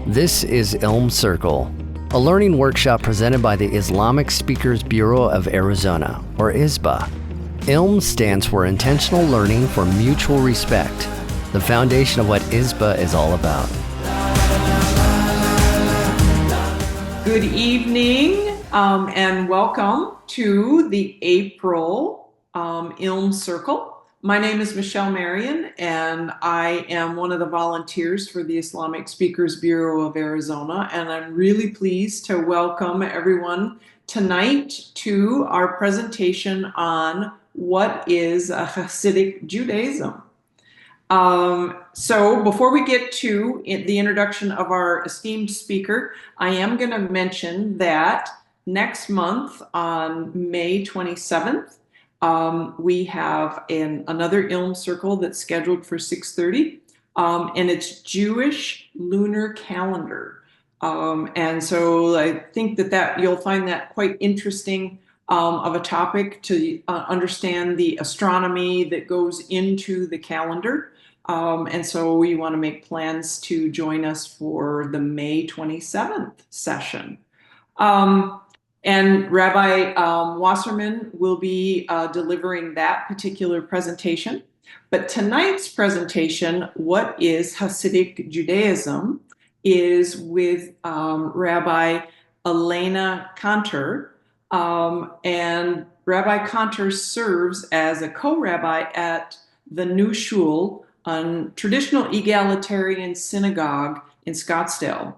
This is Ilm Circle, a learning workshop presented by the Islamic Speakers Bureau of Arizona, or ISBA. Ilm stands for Intentional Learning for Mutual Respect, the foundation of what ISBA is all about. Good evening and welcome to the April Ilm Circle. My name is Michelle Marion, and I am one of the volunteers for the Islamic Speakers Bureau of Arizona, and I'm really pleased to welcome everyone tonight to our presentation on what is Hasidic Judaism. So before we get to the introduction of our esteemed speaker, I am going to mention that next month on May 27th, we have another Ilm Circle that's scheduled for 6:30, and it's Jewish lunar calendar. And so I think that you'll find that quite interesting of a topic to understand the astronomy that goes into the calendar. And so we want to make plans to join us for the May 27th session. And Rabbi Wasserman will be delivering that particular presentation. But tonight's presentation, What is Hasidic Judaism, is with Rabbi Elena Kantor. And Rabbi Kantor serves as a co-rabbi at the New Shul, a traditional egalitarian synagogue in Scottsdale.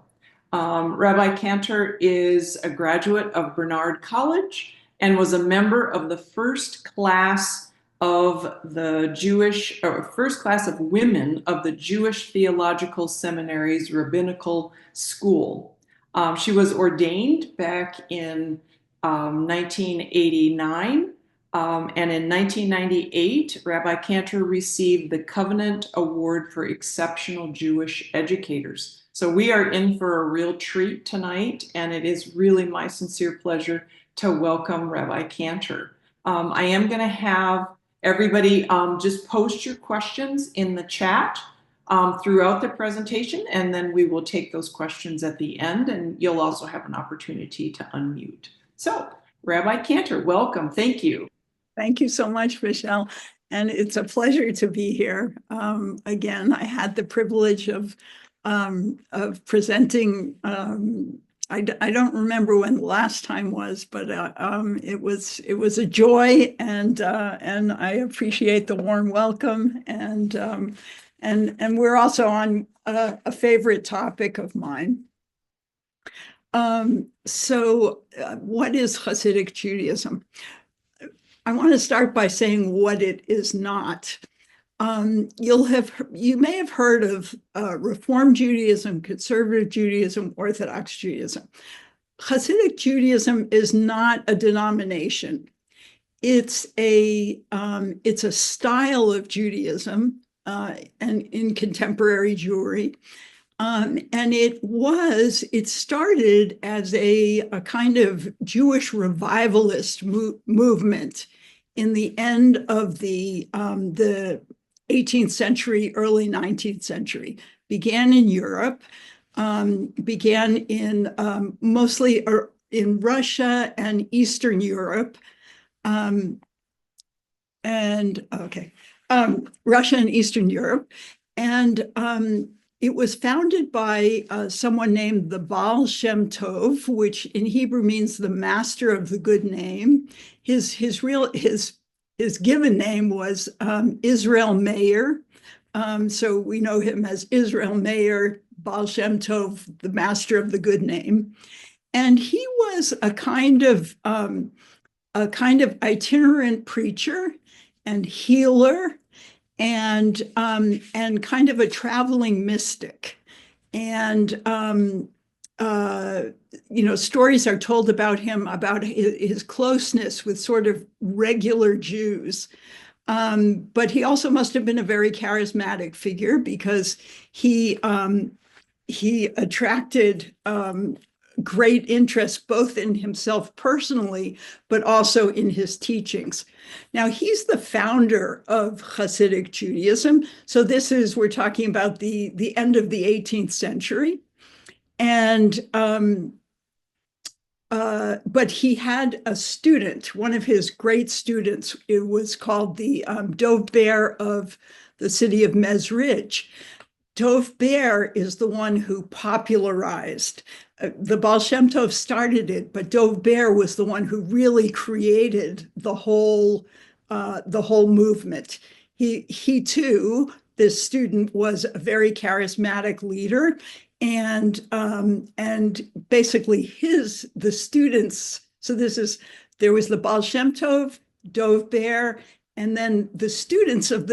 Rabbi Kantor is a graduate of Bernard College and was a member of the first class of women of the Jewish Theological Seminary's Rabbinical School. She was ordained back in 1989. And in 1998, Rabbi Kantor received the Covenant Award for Exceptional Jewish Educators. So we are in for a real treat tonight, and it is really my sincere pleasure to welcome Rabbi Kantor. I am going to have everybody just post your questions in the chat throughout the presentation, and then we will take those questions at the end, and you'll also have an opportunity to unmute. So, Rabbi Kantor, welcome. Thank you. Thank you so much, Michelle. And it's a pleasure to be here. Again, I had the privilege of presenting. I don't remember when the last time was, but it was a joy, and I appreciate the warm welcome. And we're also on a favorite topic of mine. So, what is Hasidic Judaism? I want to start by saying what it is not. You may have heard of Reform Judaism, Conservative Judaism, Orthodox Judaism. Hasidic Judaism is not a denomination. It's a style of Judaism and in contemporary Jewry. And it started as a kind of Jewish revivalist movement in the end of the 18th century, early 19th century. Began in Europe, began in mostly in Russia and Eastern Europe, Russia and Eastern Europe, and it was founded by someone named the Baal Shem Tov, which in Hebrew means the master of the good name. His given name was Israel Meir. So we know him as Israel Meir, Baal Shem Tov, the master of the good name. And he was a kind of itinerant preacher and healer, and kind of a traveling mystic. And stories are told about him, about his closeness with sort of regular Jews. But he also must have been a very charismatic figure, because he attracted great interest both in himself personally, but also in his teachings. Now, he's the founder of Hasidic Judaism. So we're talking about the end of the 18th century. And but he had a student, one of his great students. It was called the Dov Ber of the city of Mezrich. Dov Ber is the one who popularized. The Baal Shem Tov started it, but Dov Ber was the one who really created the whole movement. He too, this student, was a very charismatic leader, and basically the students. So there was the Baal Shem Tov, Dov Ber, and then the students of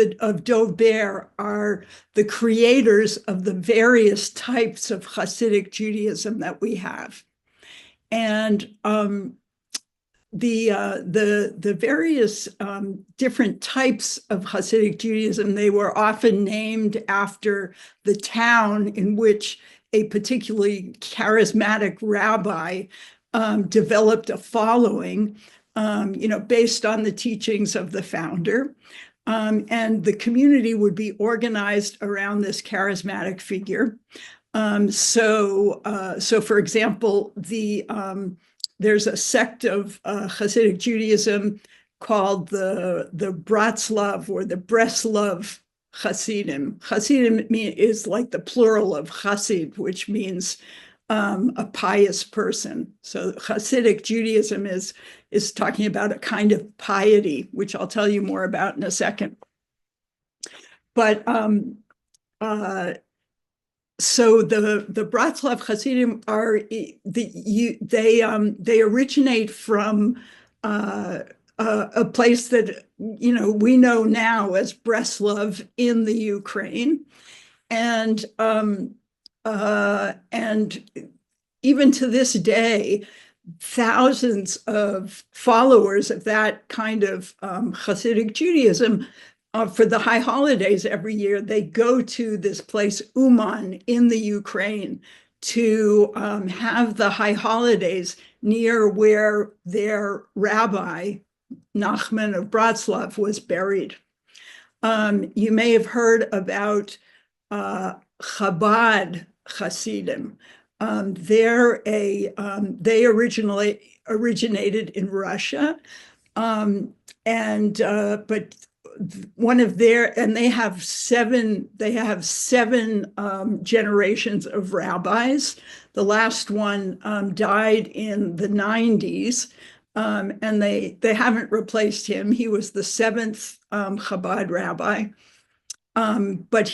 Dov Ber are the creators of the various types of Hasidic Judaism that we have. And the various different types of Hasidic Judaism, they were often named after the town in which a particularly charismatic rabbi developed a following, based on the teachings of the founder. And the community would be organized around this charismatic figure. So for example, there's a sect of Hasidic Judaism called the Bratslav or the Breslov Hasidim. Hasidim is like the plural of Hasid, which means a pious person. So Hasidic Judaism is talking about a kind of piety, which I'll tell you more about in a second. But so the Bratslav Hasidim are they originate from a place that we know now as Breslov in the Ukraine, and even to this day, thousands of followers of that kind of Hasidic Judaism, for the high holidays every year, they go to this place, Uman, in the Ukraine, to have the high holidays near where their rabbi, Nachman of Bratslav, was buried. You may have heard about Chabad Hasidim. They originated in Russia, but one of their, and they have seven generations of rabbis. The last one died in the 90s, and they haven't replaced him. He was the seventh Chabad rabbi. But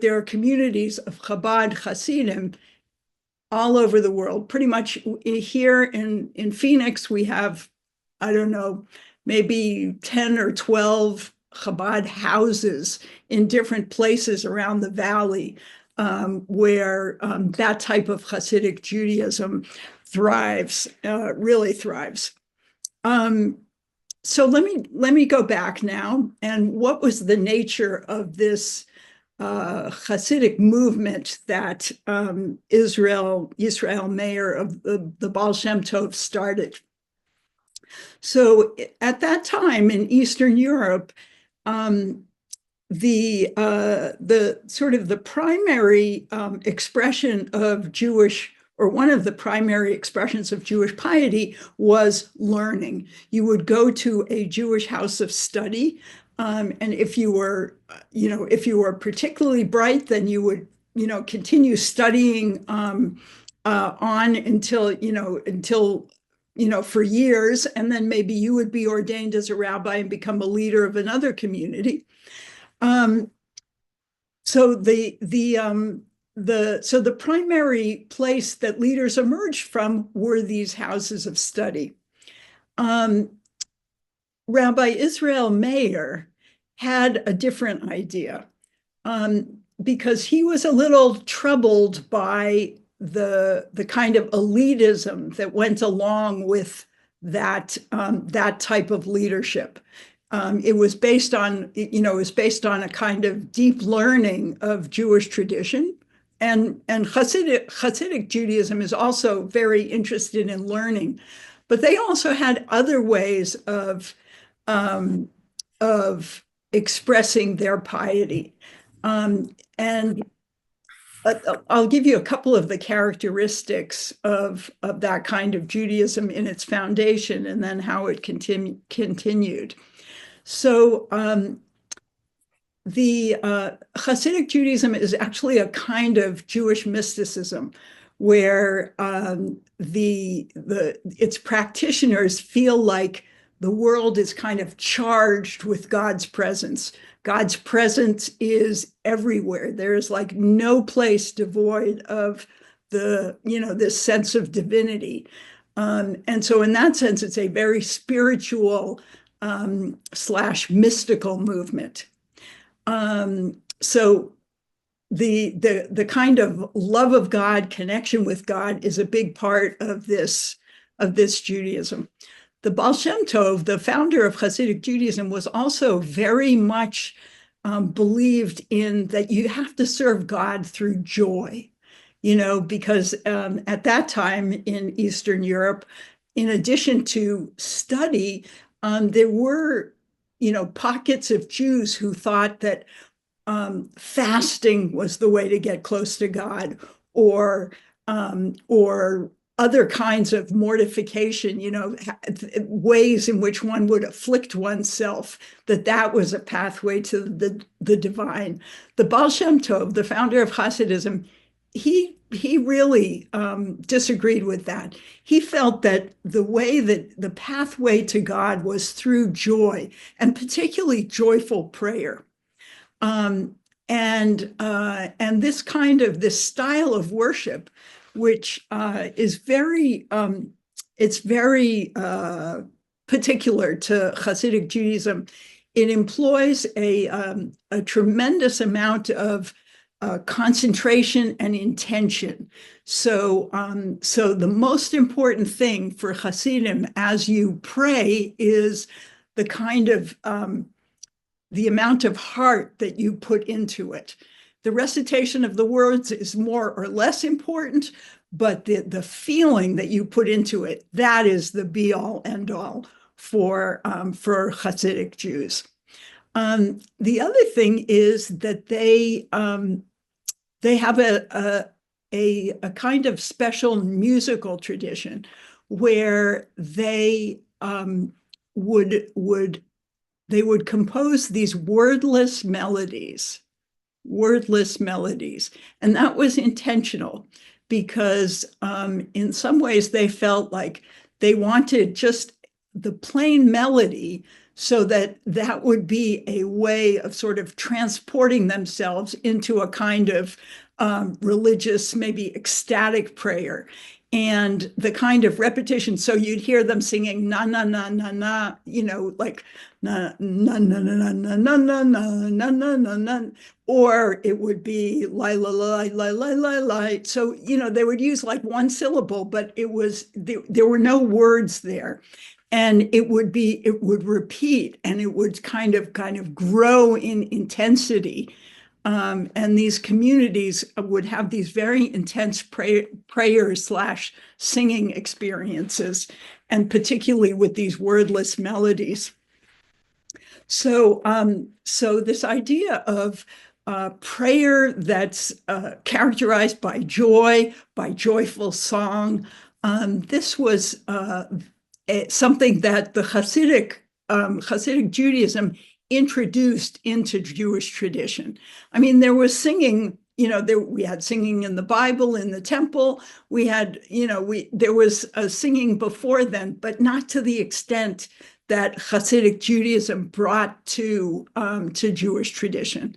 there are communities of Chabad Hasidim all over the world. Pretty much here in Phoenix, we have, I don't know, maybe 10 or 12 Chabad houses in different places around the valley, where that type of Hasidic Judaism thrives, really thrives. So let me go back now. And what was the nature of this Hasidic movement that Israel Meir of the Baal Shem Tov started? So at that time in Eastern Europe, the sort of the primary expression of Jewish, or one of the primary expressions of Jewish piety, was learning. You would go to a Jewish house of study, and if you were particularly bright, then you would continue studying on until for years, and then maybe you would be ordained as a rabbi and become a leader of another community. So the primary place that leaders emerged from were these houses of study. Rabbi Israel Meir had a different idea, because he was a little troubled by the kind of elitism that went along with that type of leadership. It was based on a kind of deep learning of Jewish tradition, and Hasidic Judaism is also very interested in learning, but they also had other ways of expressing their piety, and I'll give you a couple of the characteristics of that kind of Judaism in its foundation, and then how it continued. So the Hasidic Judaism is actually a kind of Jewish mysticism where its practitioners feel like the world is kind of charged with God's presence. God's presence is everywhere. There is like no place devoid of this sense of divinity. And so in that sense, it's a very spiritual / mystical movement. So the kind of love of God, connection with God, is a big part of this Judaism. The Baal Shem Tov, the founder of Hasidic Judaism, was also very much believed in that you have to serve God through joy, because at that time in Eastern Europe, in addition to study, there were, pockets of Jews who thought that fasting was the way to get close to God, or other kinds of mortification, ways in which one would afflict oneself, that was a pathway to the divine. The Baal Shem Tov, the founder of Hasidism, he really disagreed with that. He felt that the pathway to God was through joy, and particularly joyful prayer. And this style of worship, which is very particular to Hasidic Judaism, it employs a tremendous amount of concentration and intention. So the most important thing for Hasidim as you pray is the kind of the amount of heart that you put into it. The recitation of the words is more or less important, but the feeling that you put into it, that is the be-all, end-all for Hasidic Jews. The other thing is that they have a kind of special musical tradition where they would compose these wordless melodies. And that was intentional because in some ways they felt like they wanted just the plain melody, so that would be a way of sort of transporting themselves into a kind of religious, maybe ecstatic prayer. And the kind of repetition, so you'd hear them singing na na na na na, like na na na na na na na na na na na na, or it would be la la la la la la la. So they would use like one syllable, but there were no words there, and it would repeat, and it would kind of grow in intensity. And these communities would have these very intense prayers / singing experiences, and particularly with these wordless melodies. So this idea of prayer that's characterized by joy, by joyful song, this was something that the Hasidic Judaism introduced into Jewish tradition. I mean, there was singing, we had singing in the Bible, in the temple. We had, there was singing before then, but not to the extent that Hasidic Judaism brought to Jewish tradition.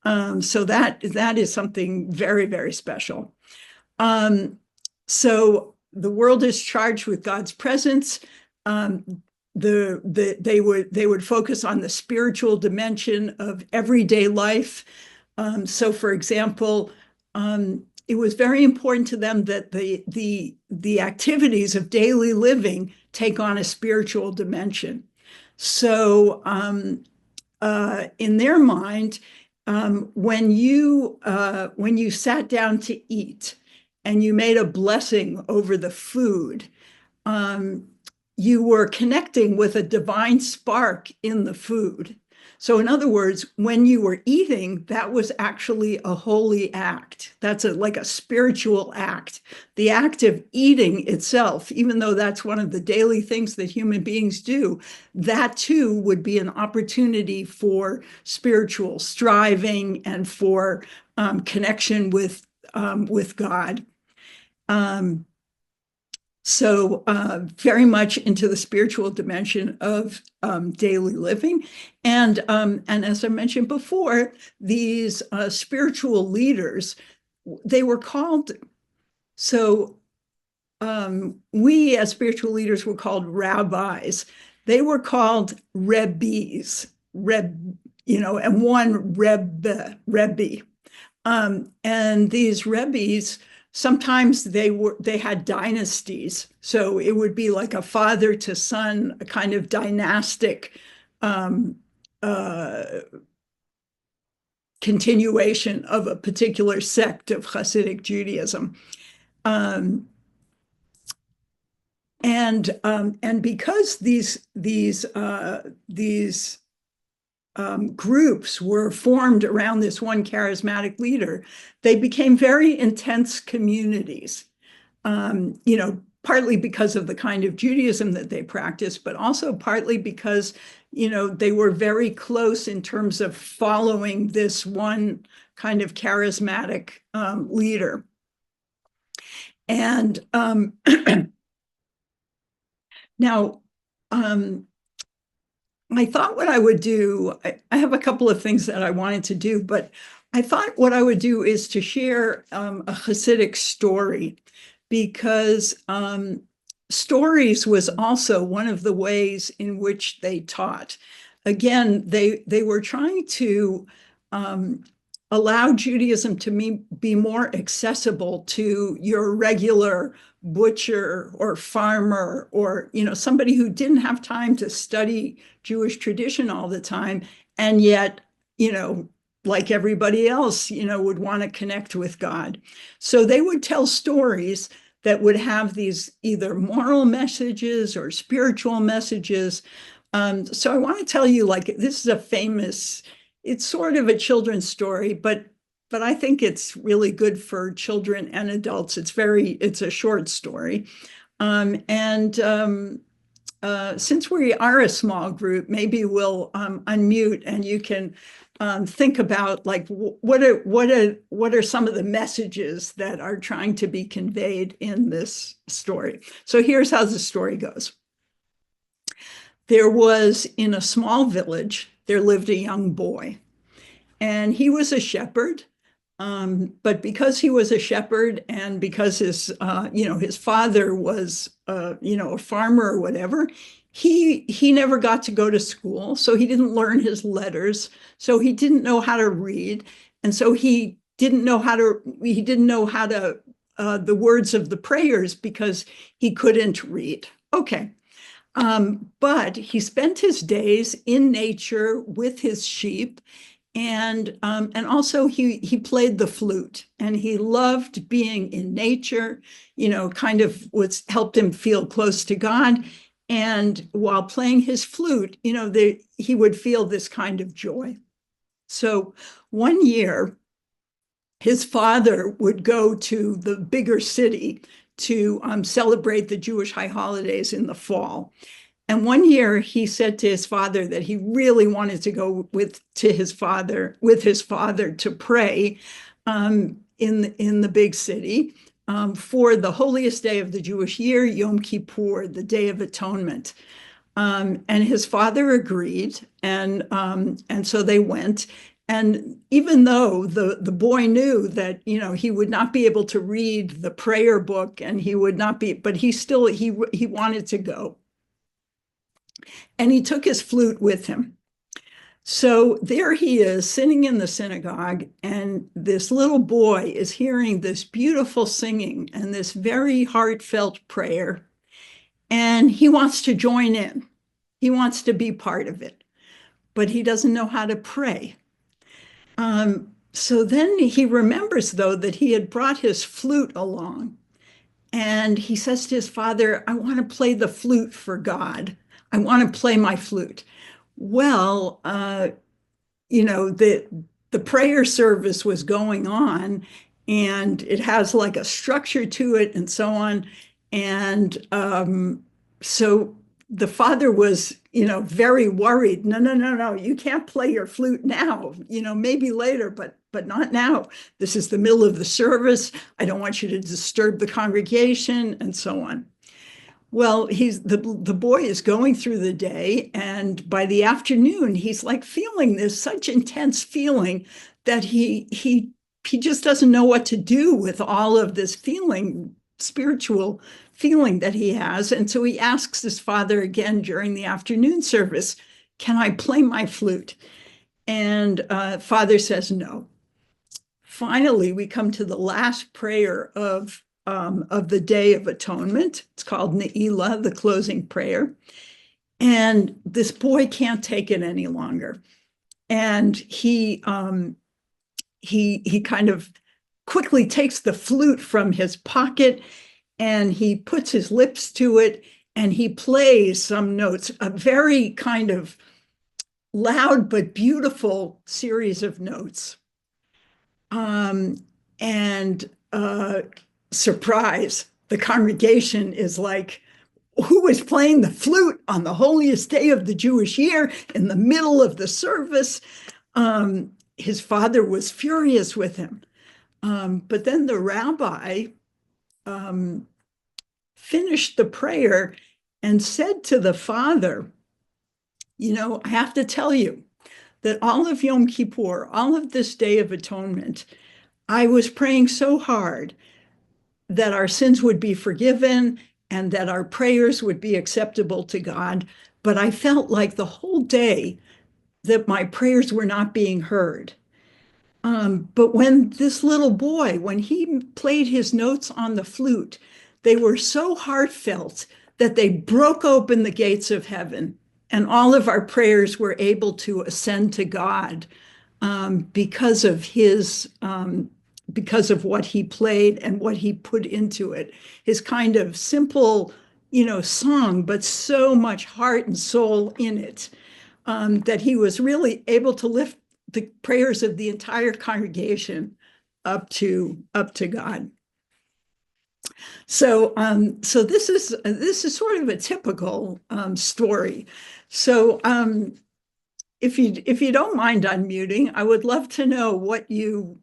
So that is something very, very special. So the world is charged with God's presence. They would focus on the spiritual dimension of everyday life. So, for example, it was very important to them that the activities of daily living take on a spiritual dimension. So, in their mind, when you sat down to eat and you made a blessing over the food, you were connecting with a divine spark in the food. So in other words, when you were eating, that was actually a holy act. That's like a spiritual act. The act of eating itself, even though that's one of the daily things that human beings do, that too would be an opportunity for spiritual striving and for connection with God. So very much into the spiritual dimension of daily living. And as I mentioned before, these spiritual leaders, they were called, so we as spiritual leaders were called rabbis. They were called rebbes, and one rebbe. And these rebbes, sometimes they had dynasties. So it would be like a father to son, a kind of dynastic continuation of a particular sect of Hasidic Judaism. And because these groups were formed around this one charismatic leader, they became very intense communities, partly because of the kind of Judaism that they practiced, but also partly because, they were very close in terms of following this one kind of charismatic leader. And now, I thought what I would do, I have a couple of things that I wanted to do, but I thought what I would do is to share a Hasidic story, because stories was also one of the ways in which they taught. Again, they were trying to allow Judaism to be more accessible to your regular butcher or farmer, or somebody who didn't have time to study Jewish tradition all the time, and yet like everybody else would want to connect with God. So they would tell stories that would have these either moral messages or spiritual messages. So I want to tell you, like, this is it's sort of a children's story, but I think it's really good for children and adults. It's a short story. Since we are a small group, maybe we'll unmute and you can think about, like, what are some of the messages that are trying to be conveyed in this story. So here's how the story goes. There was, in a small village, there lived a young boy, and he was a shepherd. But because he was a shepherd, and because his father was, a farmer or whatever, he never got to go to school. So he didn't learn his letters. So he didn't know how to read. And so he didn't know how to the words of the prayers, because he couldn't read. Okay. But he spent his days in nature with his sheep, and also he played the flute, and he loved being in nature, kind of what's helped him feel close to God. And while playing his flute, he would feel this kind of joy. So one year, his father would go to the bigger city to celebrate the Jewish high holidays in the fall. And one year he said to his father that he really wanted to go with his father to pray in the big city for the holiest day of the Jewish year, Yom Kippur, the Day of Atonement. And his father agreed, and so they went. And even though the boy knew that he would not be able to read the prayer book, and he would not be, but he wanted to go. And he took his flute with him. So there he is, sitting in the synagogue, and this little boy is hearing this beautiful singing and this very heartfelt prayer, and he wants to join in. He wants to be part of it, but he doesn't know how to pray. So then he remembers, though, that he had brought his flute along, and he says to his father, "I want to play the flute for God. I want to play my flute." Well, the prayer service was going on, and it has like a structure to it and so on. And so the father was, very worried. No, no, no, no, you can't play your flute now, maybe later, but not now. This is the middle of the service. I don't want you to disturb the congregation and so on. Well, the boy is going through the day, and by the afternoon, he's like feeling this such intense feeling that he just doesn't know what to do with all of this feeling, spiritual feeling that he has. And so he asks his father again during the afternoon service, "Can I play my flute?" And father says no. Finally, we come to the last prayer of the Day of Atonement. It's called Ne'ilah, the closing prayer. And this boy can't take it any longer. And he kind of quickly takes the flute from his pocket, and he puts his lips to it, and he plays some notes, a very kind of loud but beautiful series of notes. And surprise, the congregation is like, who is playing the flute on the holiest day of the Jewish year in the middle of the service? His father was furious with him. But then the rabbi finished the prayer and said to the father, I have to tell you that all of Yom Kippur, all of this Day of Atonement, I was praying so hard that our sins would be forgiven and that our prayers would be acceptable to God. But I felt like the whole day that my prayers were not being heard. But when this little boy, when he played his notes on the flute, they were so heartfelt that they broke open the gates of heaven, and all of our prayers were able to ascend to God because of because of what he played and what he put into it. His kind of simple, song, but so much heart and soul in it, that he was really able to lift the prayers of the entire congregation up to God. So this is sort of a typical story. So if you don't mind unmuting, I would love to know what you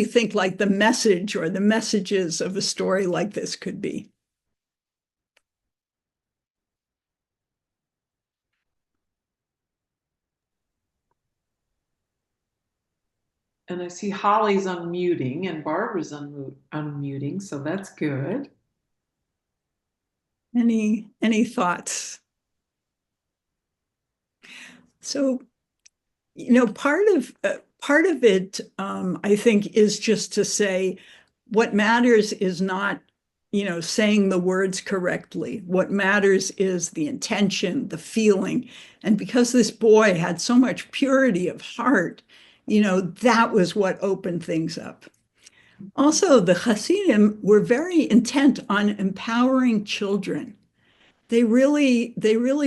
think like the message or the messages of a story like this could be. And I see Holly's unmuting and Barbara's unmuting, so that's good. Any thoughts? So, part of it, I think, is just to say what matters is not, saying the words correctly. What matters is the intention, the feeling. And because this boy had so much purity of heart, that was what opened things up. Also, the Hasidim were very intent on empowering children. They really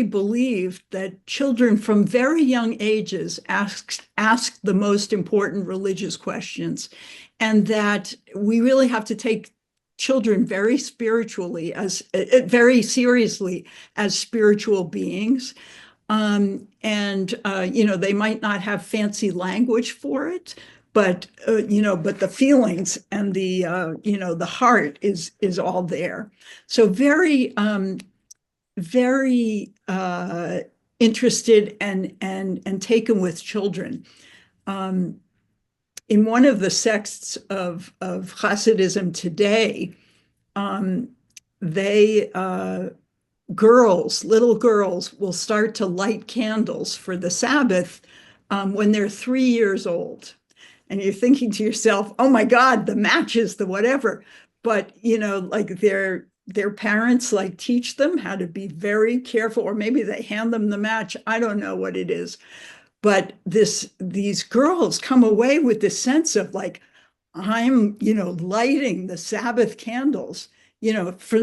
believed that children from very young ages ask the most important religious questions, and that we really have to take children very seriously as spiritual beings. They might not have fancy language for it, but the feelings and the heart is all there. So very interested and taken with children. In one of the sects of Hasidism today, little girls will start to light candles for the Sabbath when they're 3 years old. And you're thinking to yourself, oh my God, the matches, the whatever. But, like their parents teach them how to be very careful, or maybe they hand them the match. I don't know what it is. But these girls come away with this sense of I'm, lighting the Sabbath candles,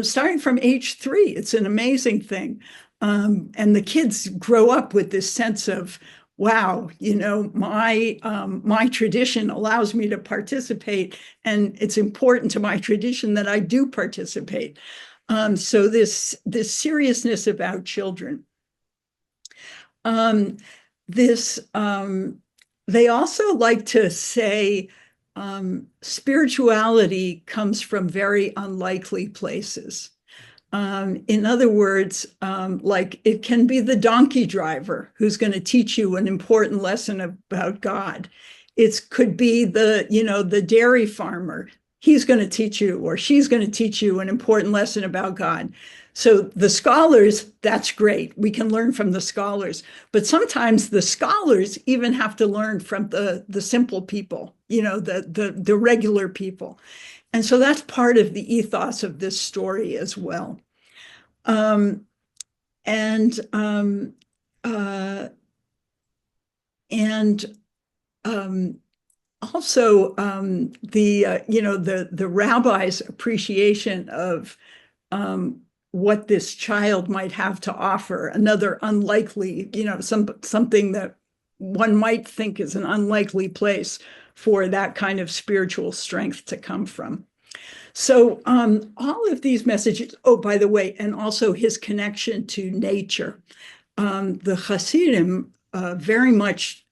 starting from age 3. It's an amazing thing. And the kids grow up with this sense of, wow, my tradition allows me to participate, and it's important to my tradition that I do participate. So this seriousness about children. They also like to say spirituality comes from very unlikely places. In other words, like it can be the donkey driver who's going to teach you an important lesson about God. It could be the dairy farmer. He's going to teach you, or she's going to teach you an important lesson about God. So the scholars, that's great. We can learn from the scholars, but sometimes the scholars even have to learn from the simple people, the regular people. And so that's part of the ethos of this story as well. Um, and um, uh, and also the rabbi's appreciation of what this child might have to offer, another unlikely, something that one might think is an unlikely place for that kind of spiritual strength to come from. So all of these messages, oh, by the way, and also his connection to nature. The Hasidim very much,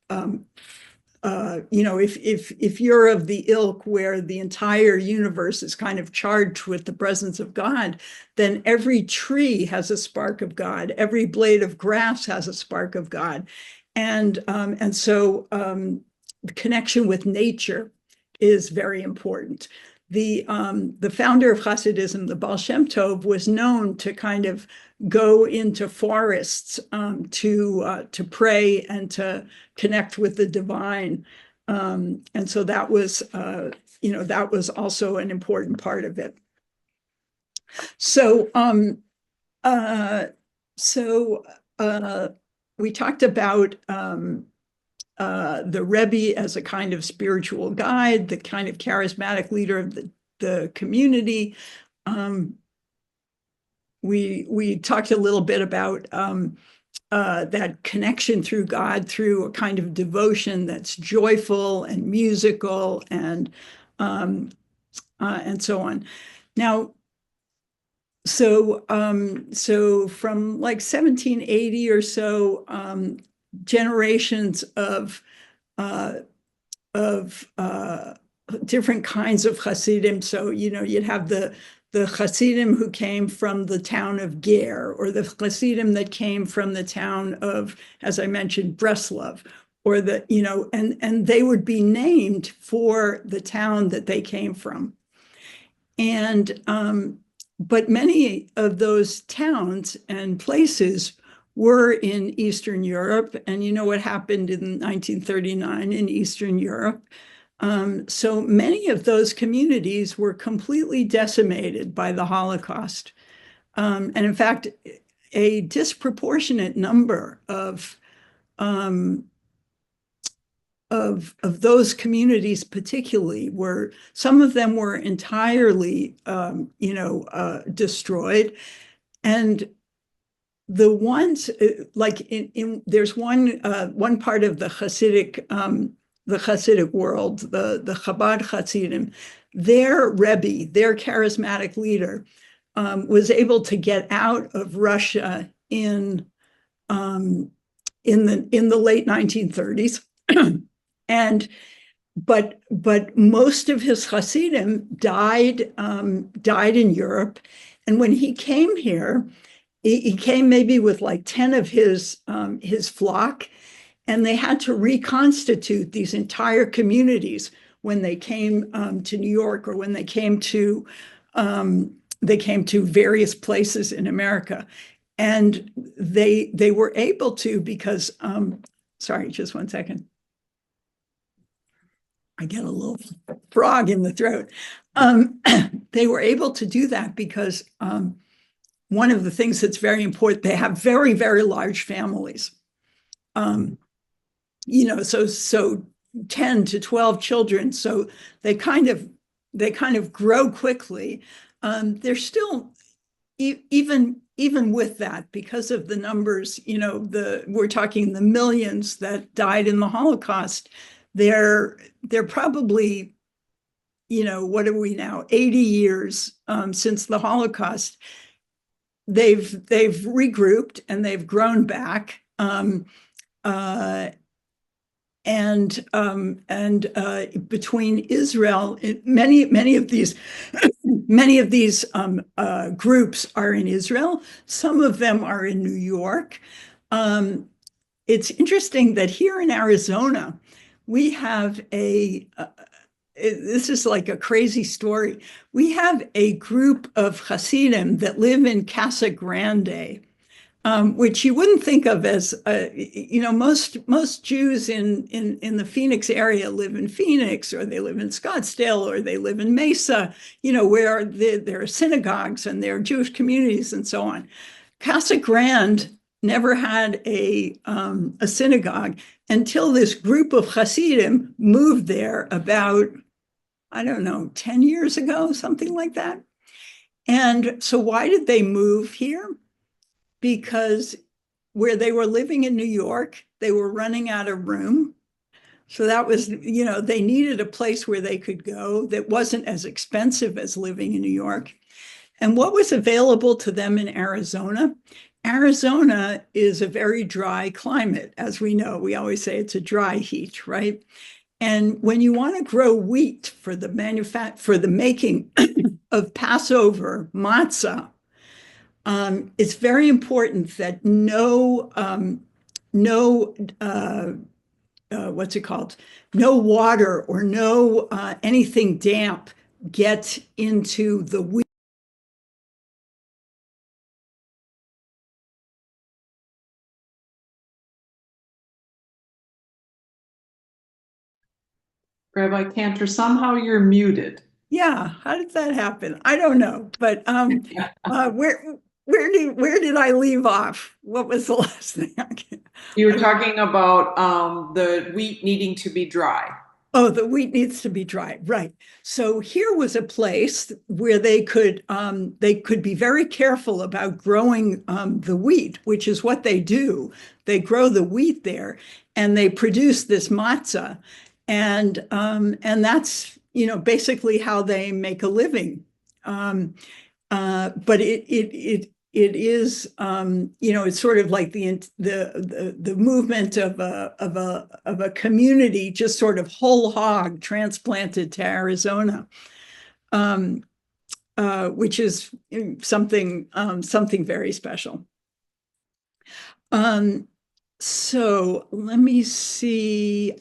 if you're of the ilk where the entire universe is kind of charged with the presence of God, then every tree has a spark of God. Every blade of grass has a spark of God. And so the connection with nature is very important. The founder of Hasidism, the Baal Shem Tov, was known to kind of go into forests to pray and to connect with the divine, and so that was also an important part of it. So we talked about the Rebbe as a kind of spiritual guide, the kind of charismatic leader of the community. We talked a little bit about that connection through God, through a kind of devotion that's joyful and musical and so on. Now, so from like 1780 or so, generations of different kinds of Hasidim. So you'd have the Hasidim who came from the town of Ger, or the Hasidim that came from the town of, as I mentioned, Breslov, or and they would be named for the town that they came from. And but many of those towns and places were in Eastern Europe, and you know what happened in 1939 in Eastern Europe. So many of those communities were completely decimated by the Holocaust. And in fact, a disproportionate number of those communities particularly some of them were entirely, destroyed. And the ones like there's one part of the Hasidic world, the Chabad Hasidim, their Rebbe, their charismatic leader, was able to get out of Russia in the late 1930s, but most of his Hasidim died in Europe, and when he came here, he came maybe with like 10 of his flock, and they had to reconstitute these entire communities when they came to New York, or when they came to various places in America. And they were able to, because sorry, just one second. I get a little frog in the throat. They were able to do that because one of the things that's very important, they have very, very large families. So 10 to 12 children. So they kind of grow quickly. They're still, even even with that, because of the numbers, we're talking the millions that died in the Holocaust, they're probably, what are we now, 80 years since the Holocaust. They've regrouped and they've grown back. Between Israel, many of these groups are in Israel. Some of them are in New York. It's interesting that here in Arizona, we have this is like a crazy story. We have a group of Hasidim that live in Casa Grande, which you wouldn't think of as, most Jews in the Phoenix area live in Phoenix, or they live in Scottsdale, or they live in Mesa, where there are synagogues and there are Jewish communities and so on. Casa Grande never had a synagogue until this group of Hasidim moved there about, I don't know, 10 years ago, something like that. And so why did they move here? Because where they were living in New York, they were running out of room. So that was, they needed a place where they could go that wasn't as expensive as living in New York. And what was available to them in Arizona? Arizona is a very dry climate. As we know, we always say it's a dry heat, right? And when you want to grow wheat for the making of Passover matzah, it's very important that no water or no anything damp get into the wheat. Rabbi Cantor, somehow you're muted. Yeah, how did that happen? I don't know, but where did I leave off? What was the last thing? You were talking about the wheat needing to be dry. Oh, the wheat needs to be dry, right? So here was a place where they could be very careful about growing the wheat, which is what they do. They grow the wheat there, and they produce this matzah, and that's basically how they make a living. But it is it's sort of like the movement of a community just sort of whole hog transplanted to Arizona, which is something very special. So let me see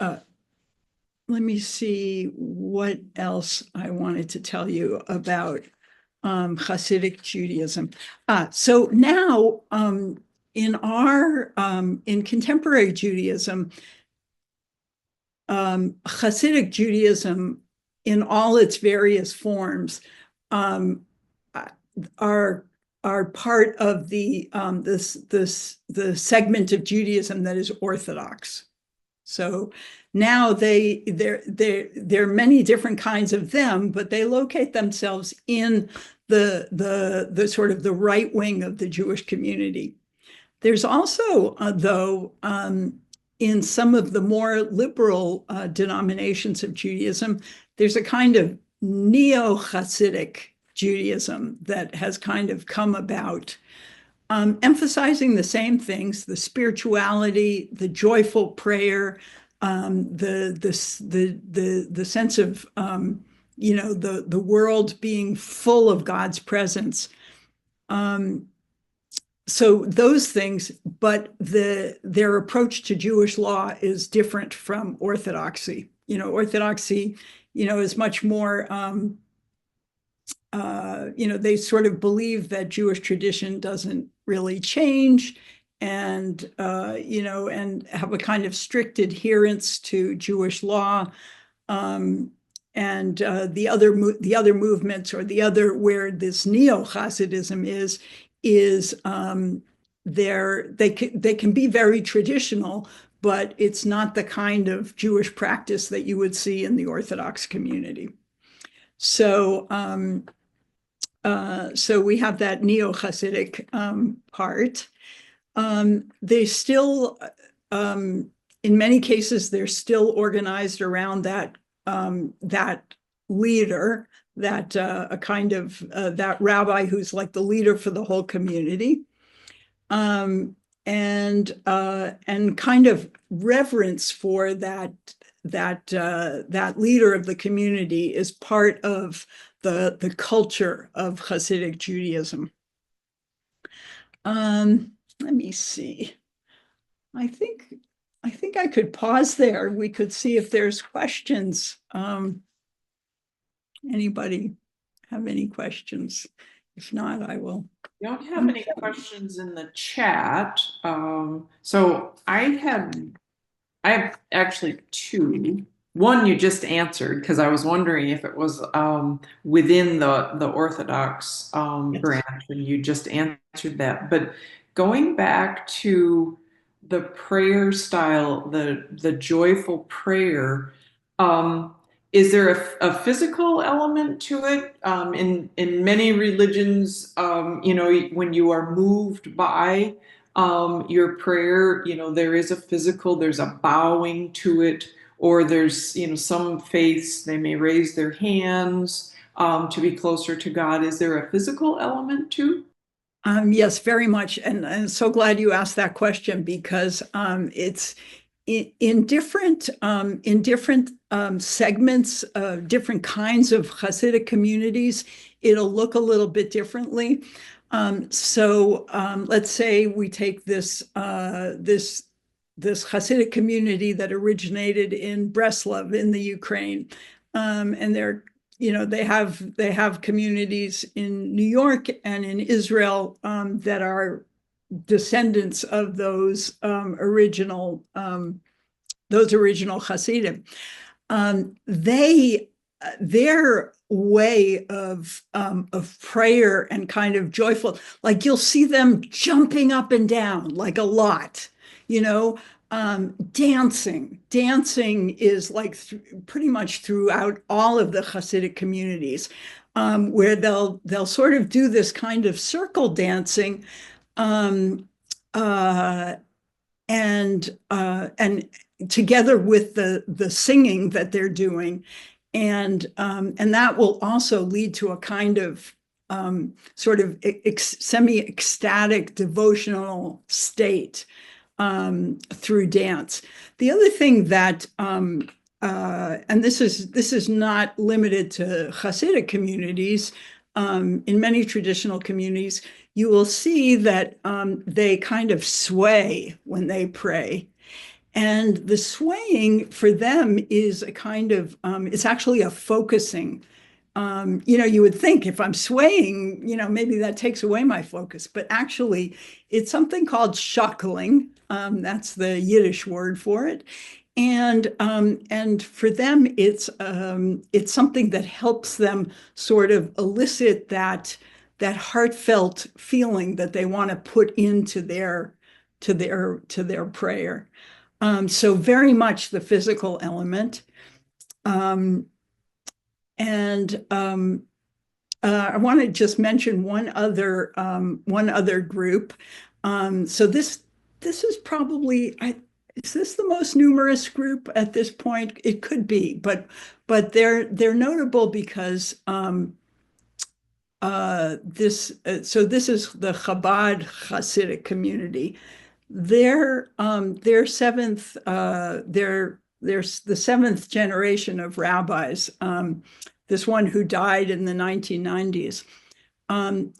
what else I wanted to tell you about Hasidic Judaism. So now in contemporary Judaism, Hasidic Judaism in all its various forms are part of the segment of Judaism that is Orthodox. So now there are many different kinds of them, but they locate themselves in the sort of the right wing of the Jewish community. There's also, though, in some of the more liberal denominations of Judaism, there's a kind of neo-Hasidic Judaism that has kind of come about, emphasizing the same things: the spirituality, the joyful prayer, the sense of the world being full of God's presence. So those things, but their approach to Jewish law is different from Orthodoxy. Orthodoxy, is much more. They sort of believe that Jewish tradition doesn't really change, and and have a kind of strict adherence to Jewish law. And the other movements, or where this neo-Hasidism is they can be very traditional, but it's not the kind of Jewish practice that you would see in the Orthodox community. So so we have that neo-Hasidic part. They still, in many cases, they're still organized around that leader, that a kind of that rabbi who's like the leader for the whole community, and kind of reverence for that leader of the community is part of the culture of Hasidic Judaism. Let me see. I think I could pause there. We could see if there's questions. Anybody have any questions? If not, I will. We don't have any questions in the chat. So I have actually two. One you just answered because I was wondering if it was within the Orthodox Yes. branch, and you just answered that. But going back to the prayer style, the joyful prayer, is there a physical element to it? In many religions, when you are moved by your prayer, there is a physical, there's a bowing to it, or there's, some faiths, they may raise their hands to be closer to God. Is there a physical element too? Yes, very much. And I'm so glad you asked that question because it's in different segments of different kinds of Hasidic communities, it'll look a little bit differently. So let's say we take this Hasidic community that originated in Breslov in the Ukraine, and they have communities in New York and in Israel that are descendants of those original Hasidim. Their way of prayer and kind of joyful, like you'll see them jumping up and down like a lot, dancing is like pretty much throughout all of the Hasidic communities, where they'll sort of do this kind of circle dancing, and together with the singing that they're doing, and that will also lead to a kind of sort of semi-ecstatic devotional state through dance. The other thing that and this is not limited to Hasidic communities. In many traditional communities, you will see that they kind of sway when they pray. And the swaying for them is a kind of, it's actually a focusing. You would think if I'm swaying, maybe that takes away my focus. But actually, it's something called shuckling. That's the Yiddish word for it. And for them, it's something that helps them sort of elicit that heartfelt feeling that they want to put into their prayer. So very much the physical element. I want to just mention one other group. So this is probably, is this the most numerous group at this point? It could be, but they're notable because this is the Chabad Hasidic community. They're the seventh generation of rabbis. This one who died in the 1990s.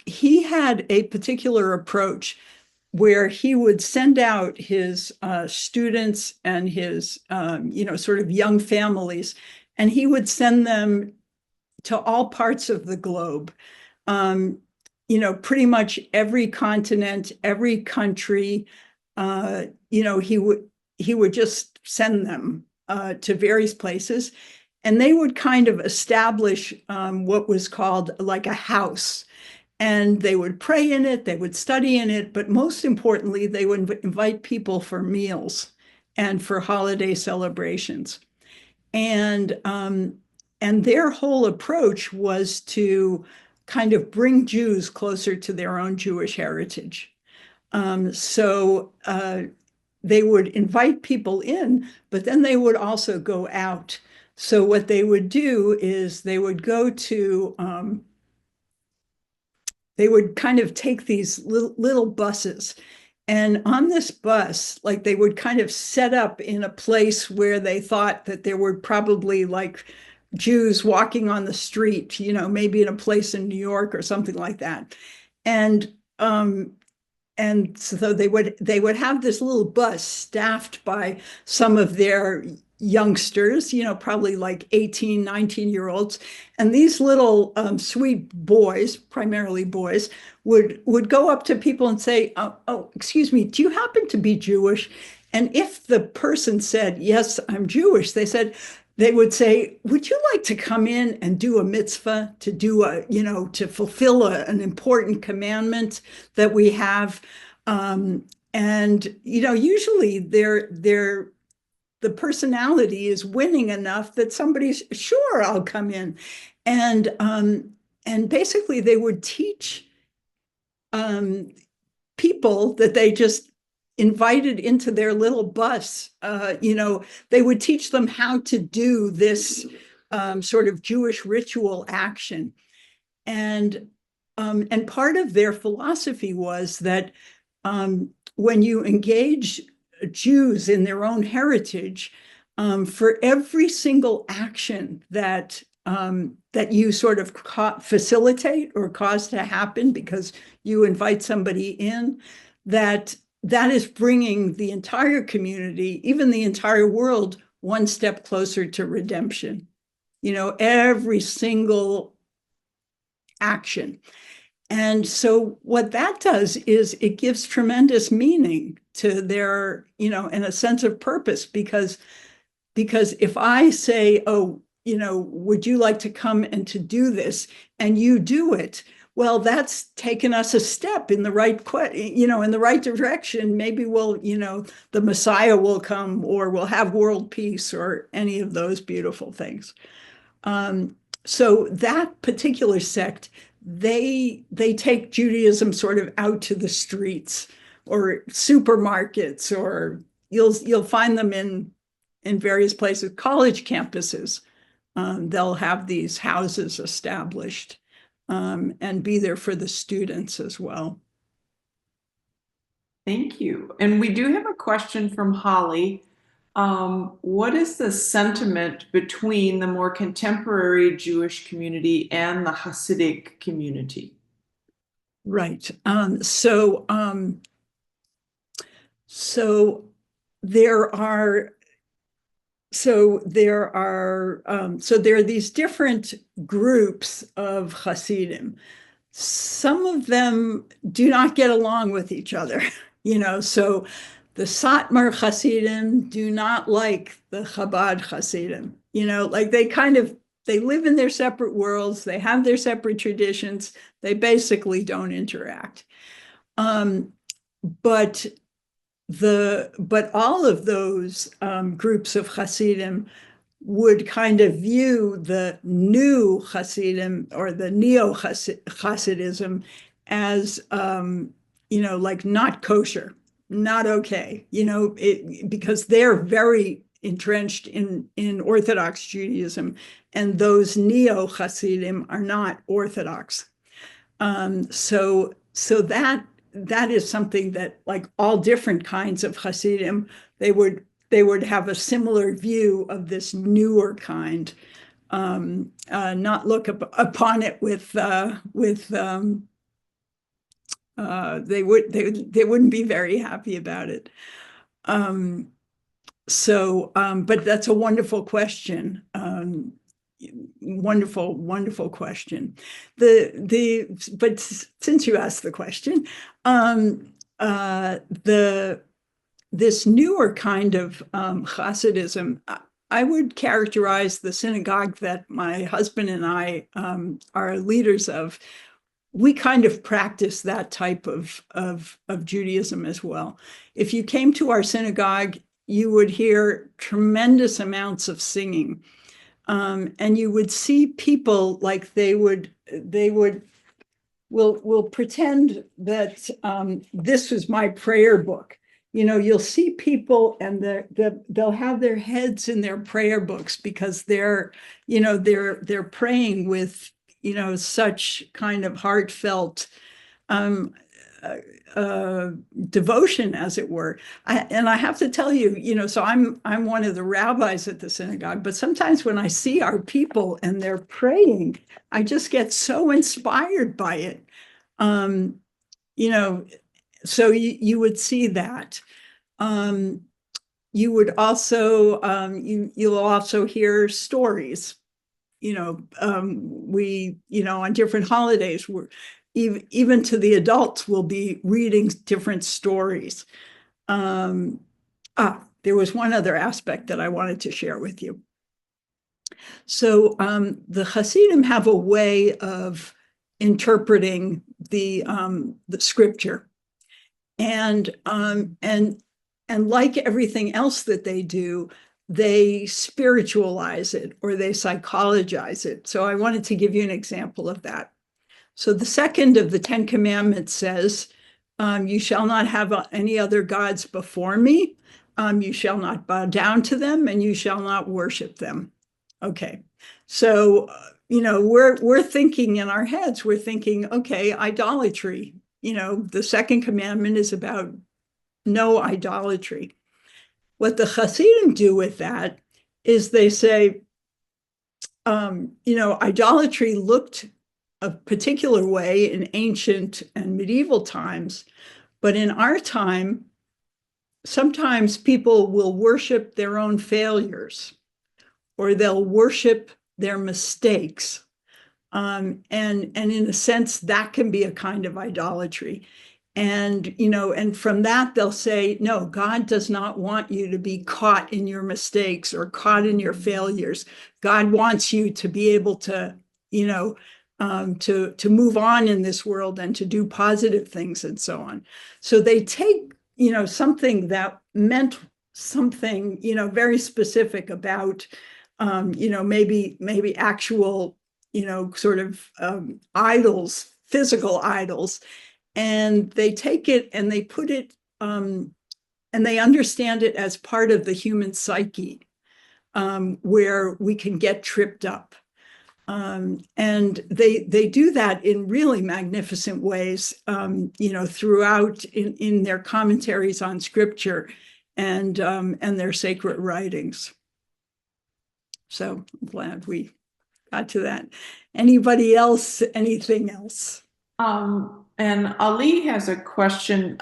He had a particular approach where he would send out his students and his sort of young families, and he would send them to all parts of the globe. Pretty much every continent, every country. He would just send them to various places, and they would kind of establish what was called like a house, and they would pray in it, they would study in it, but most importantly, they would invite people for meals and for holiday celebrations. And their whole approach was to kind of bring Jews closer to their own Jewish heritage. So they would invite people in, but then they would also go out. So what they would do is they would go to, they would kind of take these little buses. And on this bus, like they would kind of set up in a place where they thought that there were probably like Jews walking on the street, maybe in a place in New York or something like that. And so they would have this little bus staffed by some of their youngsters, probably like 18, 19-year-olds. And these little sweet boys, primarily boys, would go up to people and say, oh, excuse me, do you happen to be Jewish? And if the person said, yes, I'm Jewish, they would say, would you like to come in and do a mitzvah, to do to fulfill an important commandment that we have? And usually the personality is winning enough that somebody's sure, I'll come in. And basically they would teach people that they just invited into their little bus. They would teach them how to do this sort of Jewish ritual action. And part of their philosophy was that when you engage Jews in their own heritage, for every single action that you sort of facilitate or cause to happen because you invite somebody in, that is bringing the entire community, even the entire world, one step closer to redemption. Every single action. And so what that does is it gives tremendous meaning to their, and a sense of purpose, because if I say, oh, would you like to come and to do this, and you do it, well, that's taken us a step in the right, in the right direction. Maybe we'll, the Messiah will come, or we'll have world peace, or any of those beautiful things. So that particular sect, they take Judaism sort of out to the streets or supermarkets, or you'll find them in various places, college campuses. They'll have these houses established and be there for the students as well. Thank you. And we do have a question from Holly. What is the sentiment between the more contemporary Jewish community and the Hasidic community? Right. So there are these different groups of Hasidim. Some of them do not get along with each other, so the Satmar Hasidim do not like the Chabad Hasidim, like they live in their separate worlds, they have their separate traditions, they basically don't interact. But all of those groups of Hasidim would kind of view the new Hasidim or the neo-Hasidism as, like not kosher, not okay, because they're very entrenched in Orthodox Judaism, and those neo-Hasidim are not Orthodox. So that is something that, like all different kinds of Hasidim, they would have a similar view of this newer kind, not look upon it with they wouldn't be very happy about it. But that's a wonderful question. Wonderful question. But since you asked the question, this newer kind of Hasidism, I would characterize the synagogue that my husband and I are leaders of. We kind of practice that type of Judaism as well. If you came to our synagogue, you would hear tremendous amounts of singing. And you would see people like they would we'll pretend that this was my prayer book. You'll see people and they'll have their heads in their prayer books because they're praying with, such kind of heartfelt devotion, as it were. I have to tell you, so I'm one of the rabbis at the synagogue, but sometimes when I see our people and they're praying, I just get so inspired by it. So you would see that. You would also, you'll also hear stories. We, on different holidays, even to the adults, we'll be reading different stories. There was one other aspect that I wanted to share with you. So the Hasidim have a way of interpreting the scripture, and like everything else that they do, they spiritualize it or they psychologize it. So I wanted to give you an example of that. So the second of the 10 Commandments says, you shall not have any other gods before me. You shall not bow down to them, and you shall not worship them. Okay, so we're thinking in our heads, we're thinking, okay, idolatry. The second commandment is about no idolatry. What the Hasidim do with that is they say, idolatry looked a particular way in ancient and medieval times, but in our time, sometimes people will worship their own failures, or they'll worship their mistakes. And in a sense, that can be a kind of idolatry. And from that, they'll say, no, God does not want you to be caught in your mistakes or caught in your failures. God wants you to be able to, to move on in this world and to do positive things and so on. So they take, something that meant something, very specific about, maybe actual, sort of idols, physical idols, and they take it and they put it, and they understand it as part of the human psyche, where we can get tripped up. And they do that in really magnificent ways, throughout in their commentaries on scripture and their sacred writings. So I'm glad we got to that. Anybody else? Anything else? And Ali has a question,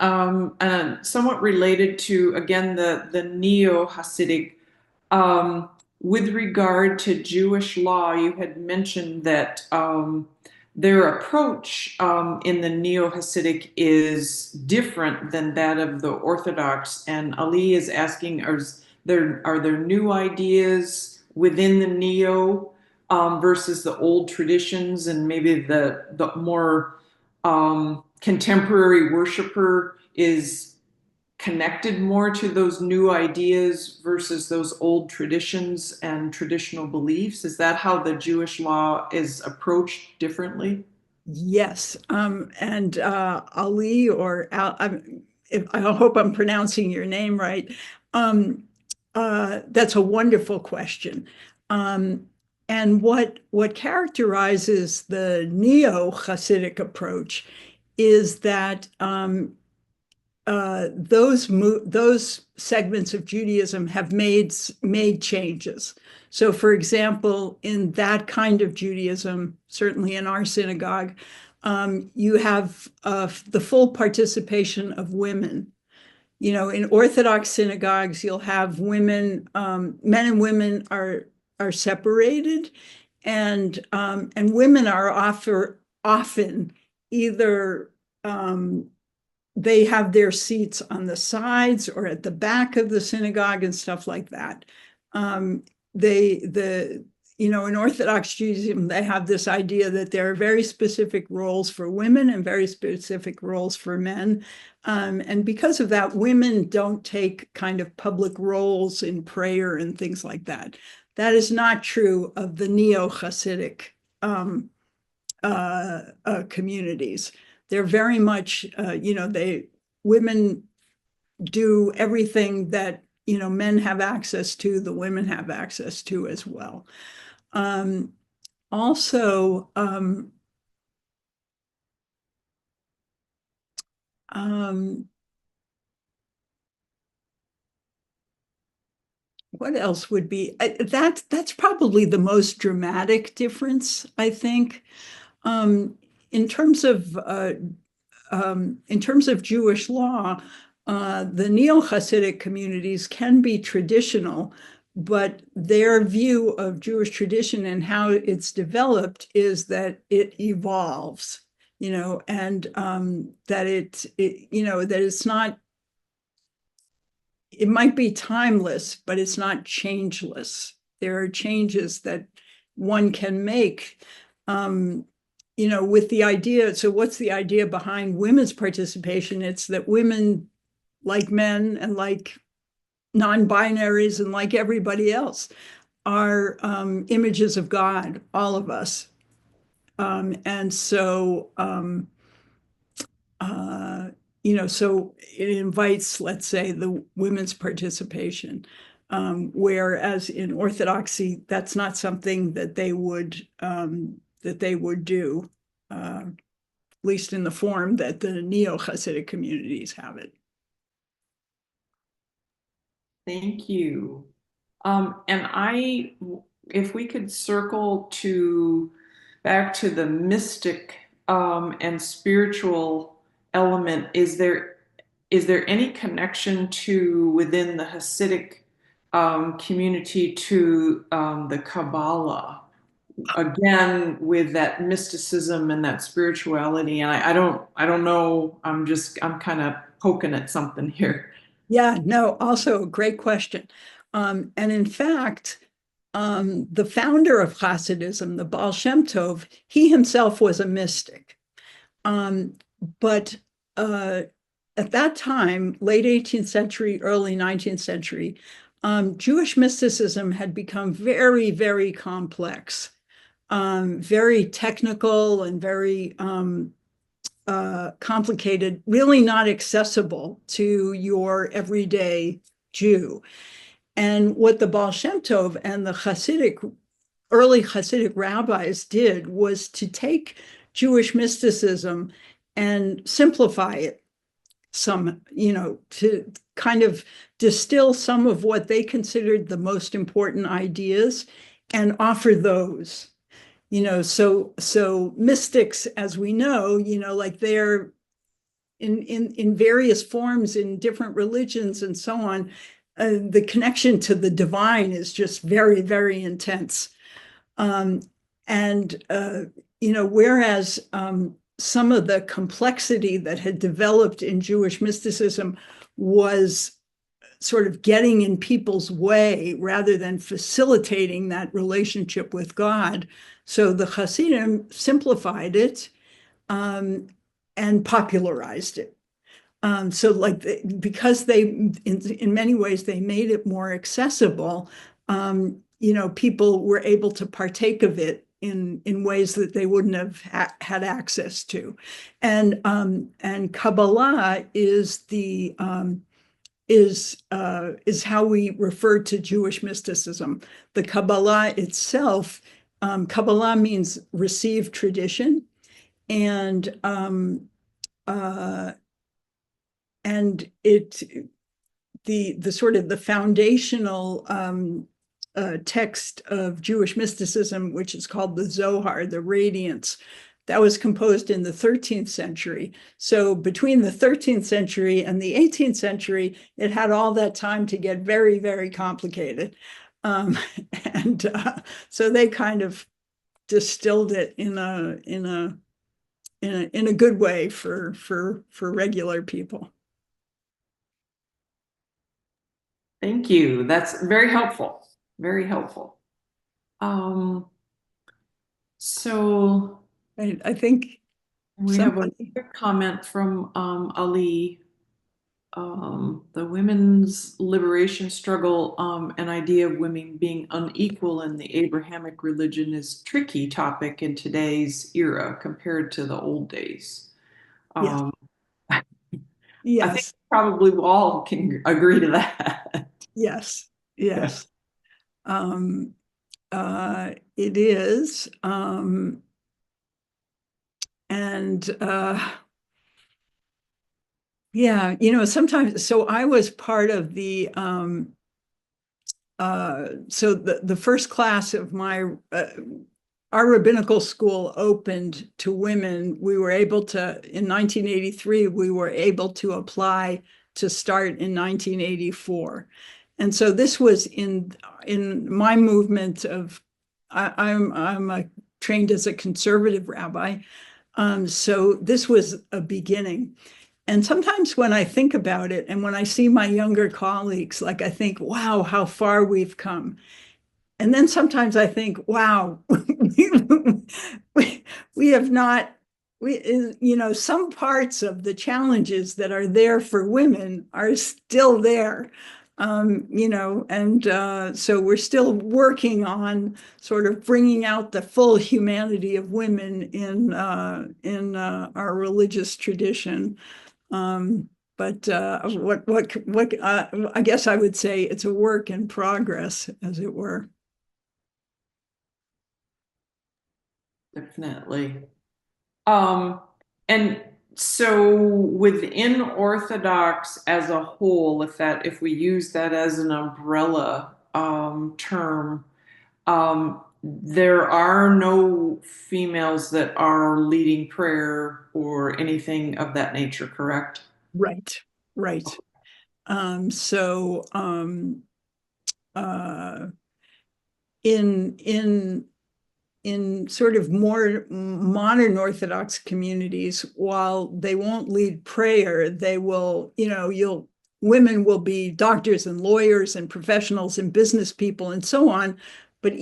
somewhat related to, again, the neo-Hasidic. With regard to Jewish law, you had mentioned that their approach in the neo-Hasidic is different than that of the Orthodox. And Ali is asking, are there new ideas within the neo versus the old traditions, and maybe the more contemporary worshiper is connected more to those new ideas versus those old traditions and traditional beliefs? Is that how the Jewish law is approached differently? Yes. And Ali, or Al, I hope I'm pronouncing your name right. That's a wonderful question. And what characterizes the neo-Hasidic approach is that those segments of Judaism have made changes. So, for example, in that kind of Judaism, certainly in our synagogue, you have the full participation of women. In Orthodox synagogues, you'll have women, men and women are separated, and women are often either they have their seats on the sides or at the back of the synagogue and stuff like that. In Orthodox Judaism, they have this idea that there are very specific roles for women and very specific roles for men. And because of that, women don't take kind of public roles in prayer and things like that. That is not true of the neo-Hasidic communities. They're very much, women do everything that, men have access to, the women have access to as well. Also, what else would be that's probably the most dramatic difference, I think. In terms of Jewish law, the neo-Hasidic communities can be traditional, but their view of Jewish tradition and how it's developed is that it evolves, and that that it's not. It might be timeless, but it's not changeless. There are changes that one can make, with the idea. So what's the idea behind women's participation? It's that women, like men and like non-binaries and like everybody else, are images of God, all of us. And so, so it invites, let's say, the women's participation, whereas in Orthodoxy, that's not something that they would do, at least in the form that the neo-Hasidic communities have it. Thank you. If we could circle back to the mystic and spiritual element, is there any connection within the Hasidic community to the Kabbalah? Again, with that mysticism and that spirituality, and I don't know. I'm kind of poking at something here. Yeah, no, also a great question. And in fact, the founder of Hasidism, the Baal Shem Tov, he himself was a mystic. But at that time, late 18th century, early 19th century, Jewish mysticism had become very, very complex, very technical and very complicated, really not accessible to your everyday Jew. And what the Baal Shem Tov and the early Hasidic rabbis did was to take Jewish mysticism and simplify it to kind of distill some of what they considered the most important ideas and offer those. So mystics, as we know, like they're in various forms in different religions and so on. The connection to the divine is just very, very intense. Whereas some of the complexity that had developed in Jewish mysticism was sort of getting in people's way rather than facilitating that relationship with God. So the Hasidim simplified it and popularized it. Because in many ways, they made it more accessible, people were able to partake of it in ways that they wouldn't have had access to. And Kabbalah is how we refer to Jewish mysticism. The Kabbalah itself, Kabbalah means received tradition, and the sort of the foundational text of Jewish mysticism, which is called the Zohar, the Radiance, that was composed in the 13th century. So between the 13th century and the 18th century, it had all that time to get very, very complicated. So they kind of distilled it in a good way for regular people. Thank you. That's very helpful. Very helpful. So I think we have a comment from Ali. the women's liberation struggle, an idea of women being unequal in the Abrahamic religion is a tricky topic in today's era compared to the old days. Yes, Um, I think yes, probably we all can agree to that. yes, yes. Um, it is. And yeah, sometimes, so I was part of so the first class of our rabbinical school opened to women. We were able to, in 1983, we were able to apply to start in 1984. And so this was in my movement of, I'm trained as a conservative rabbi. So this was a beginning. And sometimes when I think about it and when I see my younger colleagues, like I think, wow, how far we've come. And then sometimes I think, wow, we have not, some parts of the challenges that are there for women are still there. And so we're still working on sort of bringing out the full humanity of women in our religious tradition. But I guess I would say it's a work in progress, as it were. Definitely. Um, and so within Orthodox as a whole, if we use that as an umbrella term, there are no females that are leading prayer or anything of that nature, correct? Right, right. So uh, in sort of more modern Orthodox communities, while they won't lead prayer, they will, women will be doctors and lawyers and professionals and business people and so on. But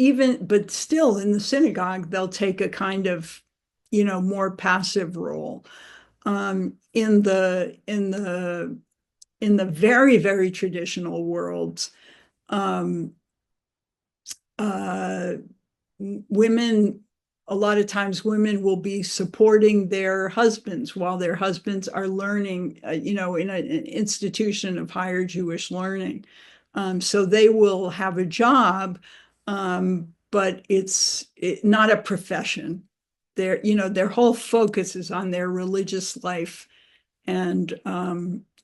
still in the synagogue, they'll take a kind of, more passive role. In the very, very traditional worlds, um, uh, women, a lot of times women will be supporting their husbands while their husbands are learning, in an institution of higher Jewish learning. So they will have a job, but it's not a profession. Their whole focus is on their religious life and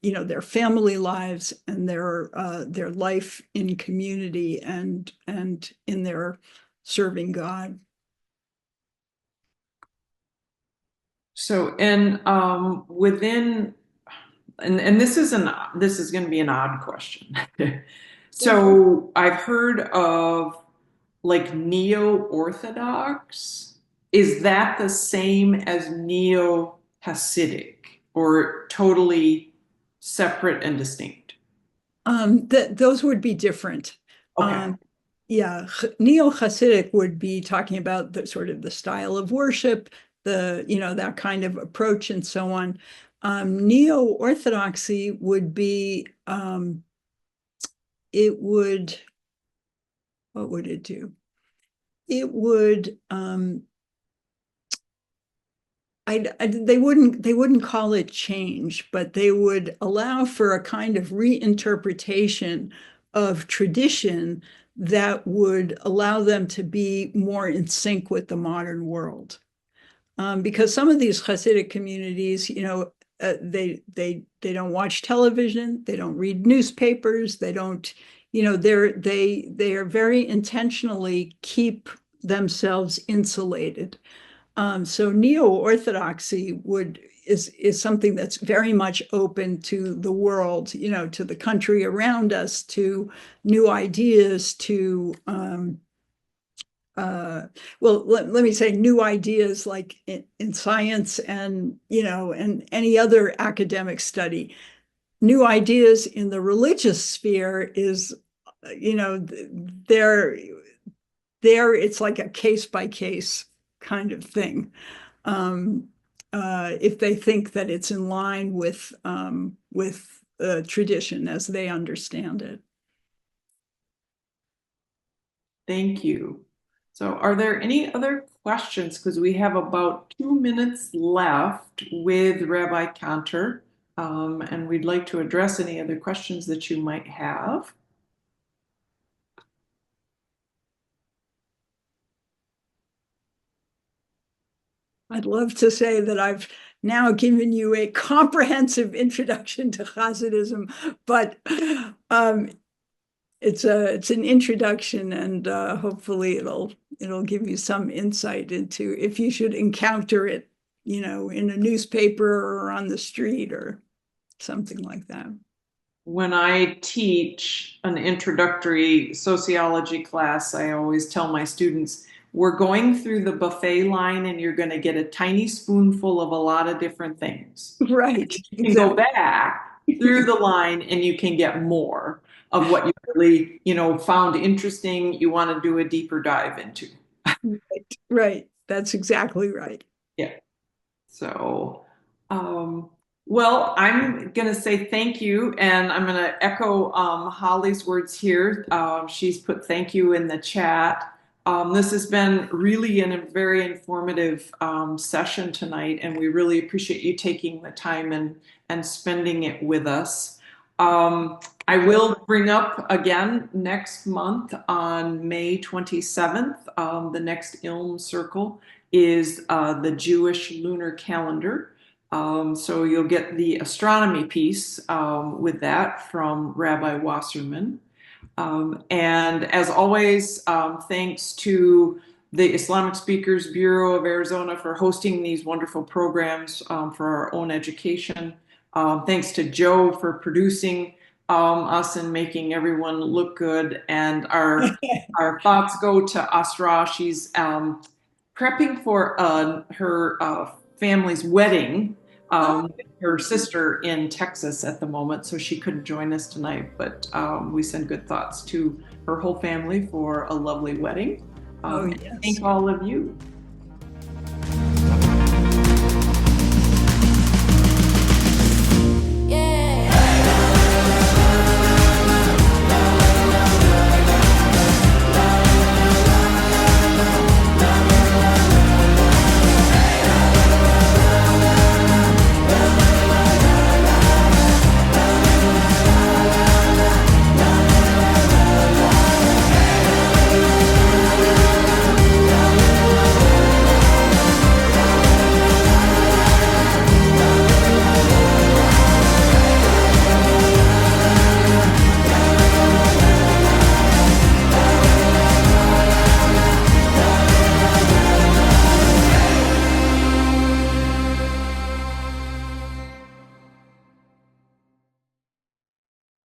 their family lives and their life in community and in their serving God. So, and within, and this is going to be an odd question. Okay. So I've heard of like neo-Orthodox. Is that the same as neo-Hasidic or totally separate and distinct? Those would be different. Okay. Yeah, neo-Hasidic would be talking about the sort of the style of worship, that kind of approach and so on. Neo-Orthodoxy would be, it would, what would it do? It would, they wouldn't call it change, but they would allow for a kind of reinterpretation of tradition that would allow them to be more in sync with the modern world. Because some of these Hasidic communities, they don't watch television, they don't read newspapers, they don't, they are very intentionally keep themselves insulated. So neo-Orthodoxy is something that's very much open to the world, to the country around us, to new ideas, to well, let me say new ideas like in science and and any other academic study. New ideas in the religious sphere is, there it's like a case by case kind of thing. If they think that it's in line with tradition as they understand it. Thank you. So are there any other questions? Because we have about 2 minutes left with Rabbi Cantor, and we'd like to address any other questions that you might have. I'd love to say that I've now given you a comprehensive introduction to Hasidism, but it's an introduction, and hopefully it'll give you some insight into if you should encounter it, in a newspaper or on the street or something like that. When I teach an introductory sociology class, I always tell my students, we're going through the buffet line and you're going to get a tiny spoonful of a lot of different things. Right. You can go back through the line and you can get more of what you really, found interesting, you want to do a deeper dive into. Right. That's exactly right. Yeah. So, well, I'm going to say thank you, and I'm going to echo Holly's words here. She's put thank you in the chat. This has been really a very informative session tonight, and we really appreciate you taking the time and spending it with us. I will bring up again next month on May 27th, the next Ilm Circle is the Jewish lunar calendar. So you'll get the astronomy piece with that from Rabbi Wasserman. And as always, thanks to the Islamic Speakers Bureau of Arizona for hosting these wonderful programs for our own education. Thanks to Joe for producing us and making everyone look good. And our thoughts go to Asra. She's prepping for her family's wedding, her sister in Texas at the moment, so she couldn't join us tonight, but we send good thoughts to her whole family for a lovely wedding. Yes. Thank all of you.